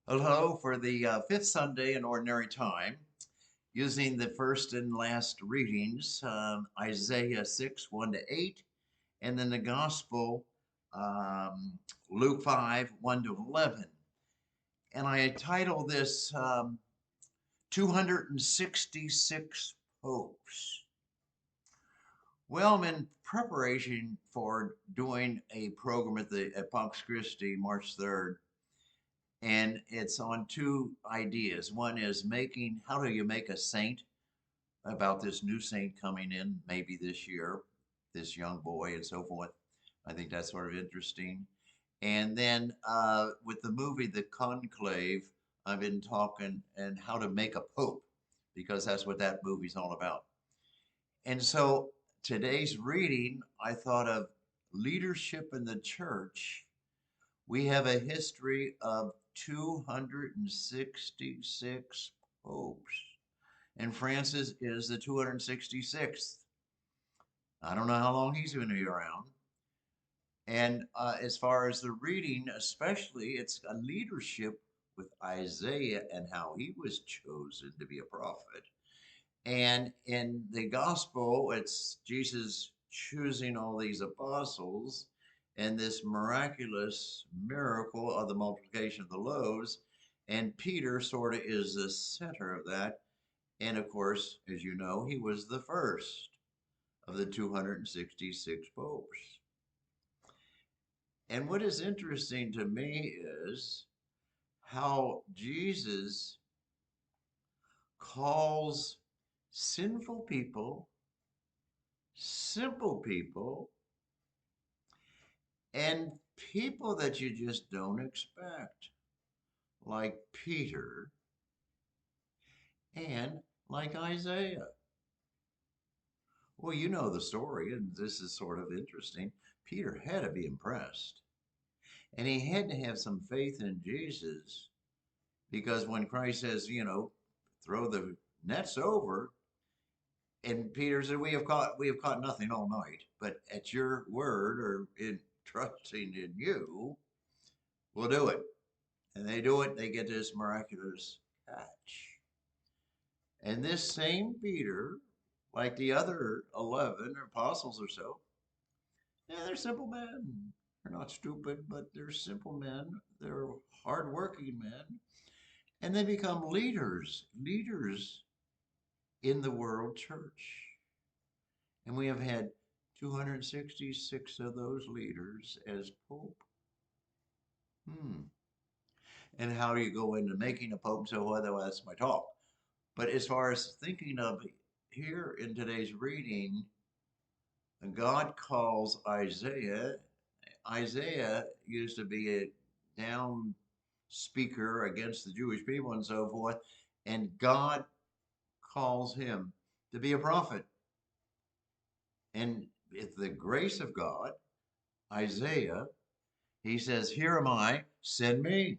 Hello for the fifth Sunday in Ordinary Time, using the first and last readings, Isaiah 6, 1 to 8, and then the Gospel, um, Luke 5, 1 to 11. And I title this 266 Popes. Well, I'm in preparation for doing a program at Pax Christi, March 3rd, and it's on two ideas. One is making how do you make a saint, about this new saint coming in maybe this year, this young boy and so forth. I think that's sort of interesting. And then with the movie The Conclave, I've been talking and how to make a pope, because that's what that movie's all about. And so today's reading, I thought of leadership in the church. We have a history of 266 popes, and Francis is the 266th. I don't know how long he's going to be around. And as far as the reading, especially, it's a leadership with Isaiah and how he was chosen to be a prophet. And in the gospel, it's Jesus choosing all these apostles and this miraculous miracle of the multiplication of the loaves. And Peter sort of is the center of that. And of course, as you know, he was the first of the 266 popes. And what is interesting to me is how Jesus calls sinful people, simple people, and people that you just don't expect, like Peter and like Isaiah. Well, you know the story, and this is sort of interesting. Peter had to be impressed, and he had to have some faith in Jesus, because when Christ says, throw the nets over, and Peter said, we have caught nothing all night, but at your word, or in trusting in you, we'll do it. And they do it, they get this miraculous catch. And this same Peter, like the other 11 apostles or so, yeah, they're simple men. They're not stupid, but they're simple men. They're hardworking men. And they become leaders in the world church. And we have had 266 of those leaders as Pope. Hmm. And how do you go into making a Pope? So, well, that's my talk. But as far as thinking of here in today's reading, God calls Isaiah. Isaiah used to be a down speaker against the Jewish people and so forth, and God calls him to be a prophet. And with the grace of God, Isaiah, he says, "Here am I, send me."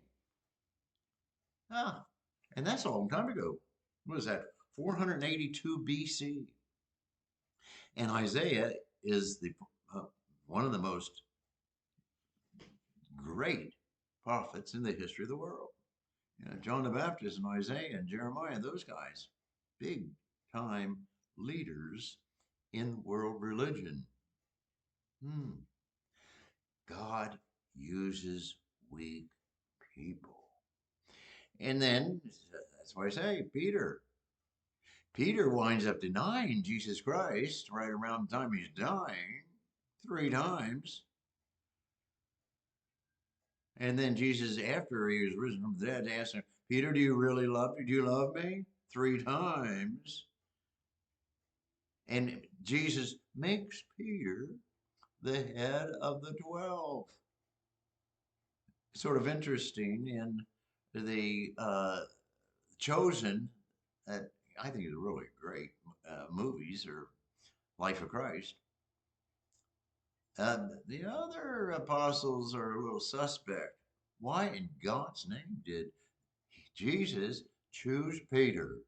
Ah, and that's a long time ago. What is that? 482 BC. And Isaiah is the one of the most great prophets in the history of the world. John the Baptist and Isaiah and Jeremiah, those guys, big time leaders in world religion. Hmm. God uses weak people. And then that's why I say Peter. Peter winds up denying Jesus Christ right around the time he's dying 3 times. And then Jesus, after he was risen from the dead, asked him, "Peter, do you really love me? Do you love me?" 3 times. And Jesus makes Peter the head of the 12. Sort of interesting in the Chosen, that I think is really great movies, or Life of Christ. The other apostles are a little suspect. Why in God's name did Jesus choose Peter?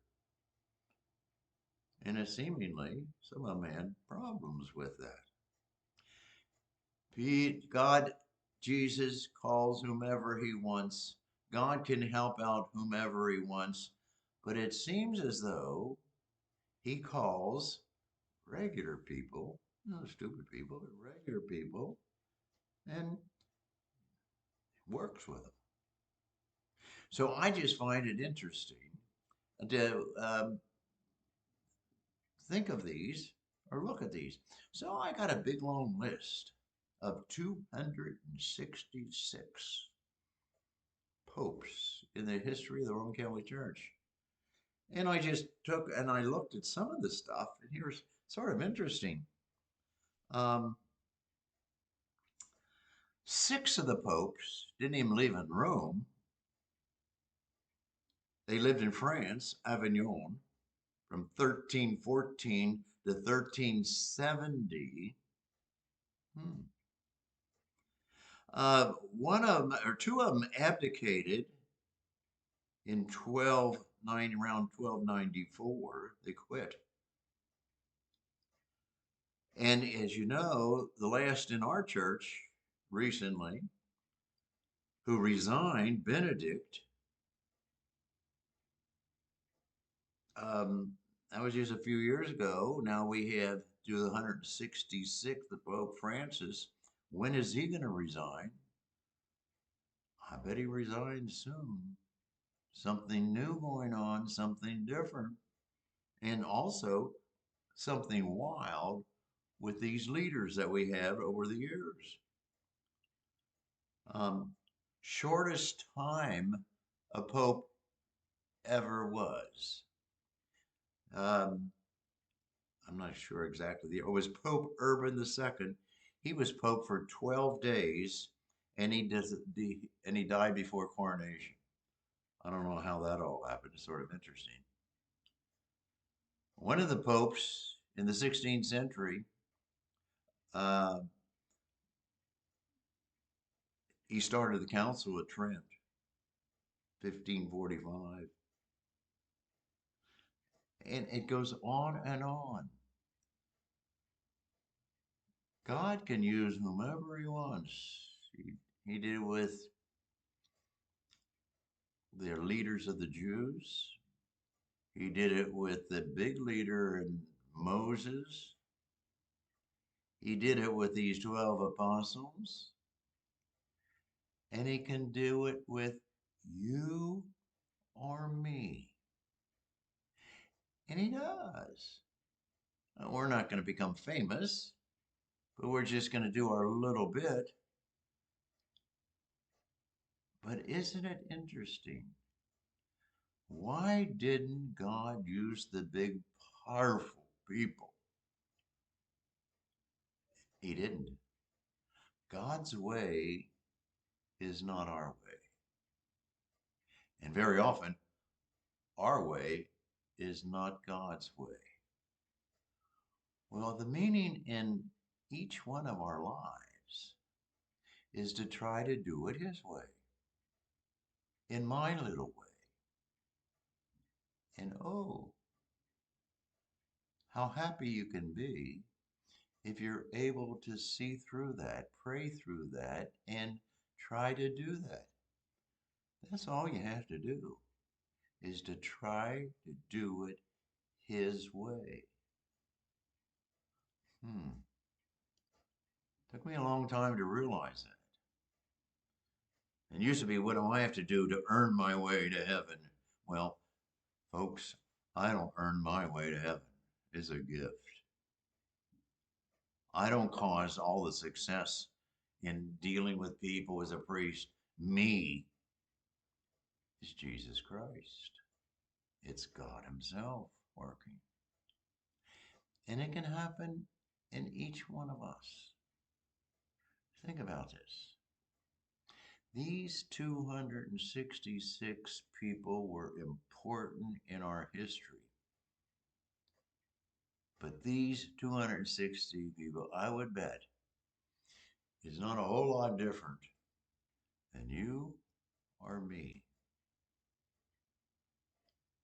And seemingly some of them had problems with that. God, Jesus calls whomever he wants God can help out whomever he wants, but it seems as though he calls regular people, not stupid people, but regular people, and works with them. So I just find it interesting to think of these or look at these. So I got a big long list of 266 popes in the history of the Roman Catholic Church. And I just took and I looked at some of the stuff, and here's sort of interesting. Um, 6 of the popes didn't even live in Rome. They lived in France, Avignon, from 1314 to 1370. One of them, or two of them, abdicated in around 1294. They quit. And as you know, the last in our church recently who resigned, Benedict, that was just a few years ago. Now we have to the 166th, the Pope Francis. When is he going to resign? I bet he resigns soon. Something new going on, something different, and also something wild with these leaders that we have over the years. Shortest time a pope ever was. I'm not sure exactly. It was Pope Urban II. He was pope for 12 days, and he died before coronation. I don't know how that all happened. It's sort of interesting. One of the popes in the 16th century, uh, he started the Council of Trent, 1545. And it goes on and on. God can use whomever he wants. He did it with the leaders of the Jews. He did it with the big leader in Moses. He did it with these 12 apostles. And he can do it with you or me. And he does. We're not going to become famous, but we're just going to do our little bit. But isn't it interesting? Why didn't God use the big, powerful people? He didn't. God's way is not our way. And very often, our way is not God's way. Well, the meaning in each one of our lives is to try to do it His way, in my little way. And oh, how happy you can be if you're able to see through that, pray through that, and try to do that. That's all you have to do, is to try to do it His way. Took me a long time to realize that. It used to be, what do I have to do to earn my way to heaven? Well, folks, I don't earn my way to heaven. It's a gift. I don't cause all the success in dealing with people as a priest. Me is Jesus Christ. It's God Himself working. And it can happen in each one of us. Think about this. These 266 people were important in our history. But these 260 people, I would bet, is not a whole lot different than you or me.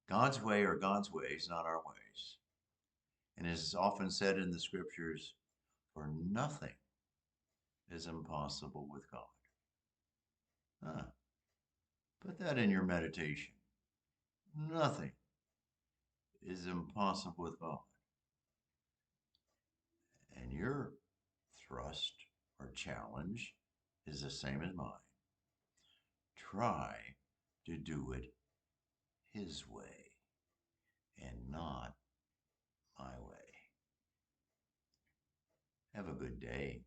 God's way or God's ways, not our ways. And as is often said in the scriptures, for nothing is impossible with God. But that in your meditation. Nothing is impossible with God. And your thrust or challenge is the same as mine. Try to do it His way and not my way. Have a good day.